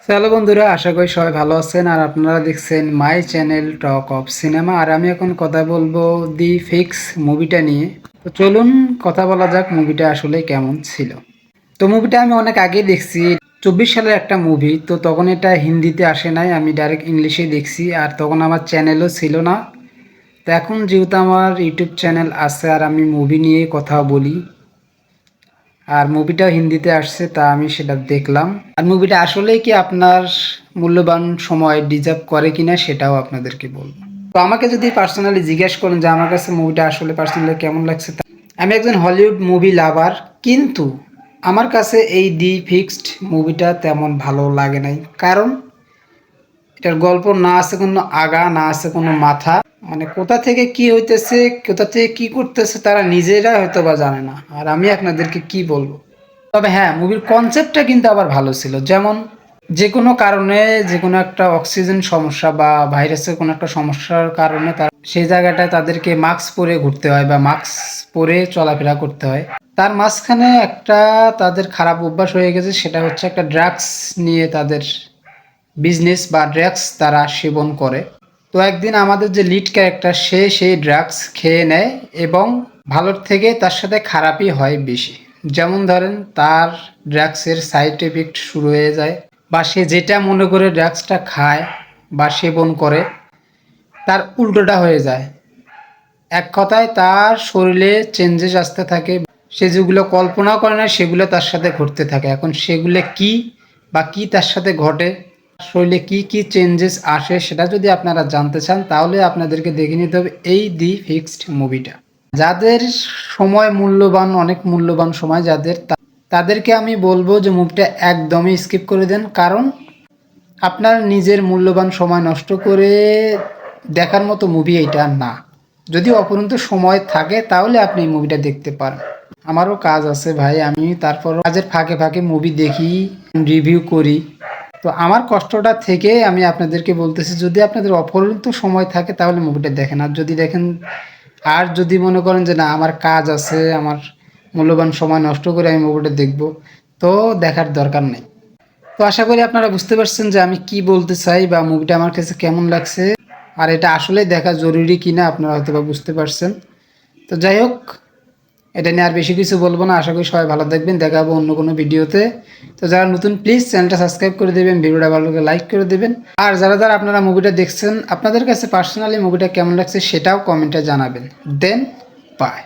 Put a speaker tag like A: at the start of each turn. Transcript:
A: Hello বন্ধুরা, আশা করি সবাই ভালো আছেন। আর আপনারা দেখছেন my channel Talk of Cinema. আর আমি এখন কথা বলবো দি ফিক্স মুভিটা নিয়ে। তো চলুন কথা বলা যাক মুভিটা আসলে কেমন ছিল। তো মুভিটা আমি অনেক আগে দেখছি, 24 সালের একটা মুভি। তো তখন এটা হিন্দিতে আসে নাই, আমি ডাইরেক্ট ইংলিশেই দেখছি। আর তখন আমার চ্যানেলও ছিল না। তো এখন যেহেতু আমার ইউটিউব চ্যানেল আছে আর আমি মুভি নিয়ে কথা বলি, আর মুভিটা হিন্দিতে আসছে, তা আমি সেটা দেখলাম। আর মুভিটা আসলেই কি আপনার মূল্যবান সময় ডিজার্ভ করে কিনা সেটাও আপনাদেরকে বলবো। তো আমাকে যদি পার্সোনালি জিজ্ঞেস করেন যে আমার কাছে মুভিটা আসলে পার্সোনালি কেমন লাগছে, আমি একজন হলিউড মুভি লাভার, কিন্তু আমার কাছে এই দি ফিক্সড মুভিটা তেমন ভালো লাগে নাই। কারণ এটার গল্প না আছে কোনো আগা, না আছে কোনো মাথা। মানে কোথা থেকে কি হইতেছে, কোথা থেকে কি করতেছে তারা নিজেরা হয়তো বা জানে না, আর আমি আপনাদেরকে কি বলবো। তবে হ্যাঁ, মুভির কনসেপ্টটা কিন্তু আবার ভালো ছিল। যেমন যে কোনো কারণে, যে কোনো একটা অক্সিজেন সমস্যা বা ভাইরাসের কোনো একটা সমস্যার কারণে তার সেই জায়গাটায় তাদেরকে মাস্ক পরে ঘুরতে হয় বা মাস্ক পরে চলাফেরা করতে হয়। তার মাঝখানে একটা তাদের খারাপ অভ্যাস হয়ে গেছে, সেটা হচ্ছে একটা ড্রাগস নিয়ে তাদের বিজনেস বা ড্রাগস তারা সেবন করে। তো একদিন আমাদের যে লিড ক্যারেক্টার, সে সেই ড্রাগস খেয়ে নেয় এবং ভালোর থেকে তার সাথে খারাপই হয় বেশি। যেমন ধরেন, তার ড্রাগসের সাইড এফেক্ট শুরু হয়ে যায়, বা সে যেটা মনে করে ড্রাগসটা খায় বা সেবন করে তার উল্টোটা হয়ে যায়। এক কথায় তার শরীরে চেঞ্জেস আসতে থাকে। সে যেগুলো কল্পনা করে না সেগুলো তার সাথে ঘটতে থাকে। এখন সেগুলো কি বা কি তার সাথে ঘটে, শরীরে কি কি চেঞ্জেস আসে, সেটা যদি আপনারা জানতে চান তাহলে আপনাদেরকে দেখে নিতে হবে এই দি ফিক্সড মুভিটা। যাদের সময় মূল্যবান, অনেক মূল্যবান সময় যাদের, তাদেরকে আমি বলবো যে মুভিটা একদমই স্কিপ করে দেন। কারণ আপনার নিজের মূল্যবান সময় নষ্ট করে দেখার মতো মুভি এইটা না। যদি অপরন্ত সময় থাকে তাহলে আপনি এই মুভিটা দেখতে পারেন। আমারও কাজ আছে ভাই, আমি তারপর কাজের ফাঁকে ফাঁকে মুভি দেখি, রিভিউ করি। তো আমার কষ্টটা থেকে আমি আপনাদেরকে বলতেছি, যদি আপনাদের অপরন্ত সময় থাকে তাহলে মুভিটা দেখেন। আর যদি দেখেন, আর যদি মনে করেন যে না আমার কাজ আছে, আমার মূল্যবান সময় নষ্ট করে আমি মুভিটা দেখব, তো দেখার দরকার নেই। তো আশা করি আপনারা বুঝতে পারছেন যে আমি কি বলতে চাই বা মুভিটা আমার কাছে কেমন লাগছে, আর এটা আসলে দেখা জরুরি কিনা আপনারা হয়তো বা বুঝতে পারছেন। তো যাই হোক, এটা নিয়ে আর বেশি কিছু বলবো না। আশা করি সবাই ভালো থাকবেন, দেখা হবে অন্য কোনো ভিডিওতে। তো যারা নতুন, প্লিজ চ্যানেলটা সাবস্ক্রাইব করে দেবেন, ভিডিওটা ভালো লাগলে লাইক করে দেবেন। আর যারা যারা আপনারা মুভিটা দেখছেন, আপনাদের কাছে পার্সোনালি মুভিটা কেমন লাগছে সেটাও কমেন্টে জানাবেন। দেন বাই।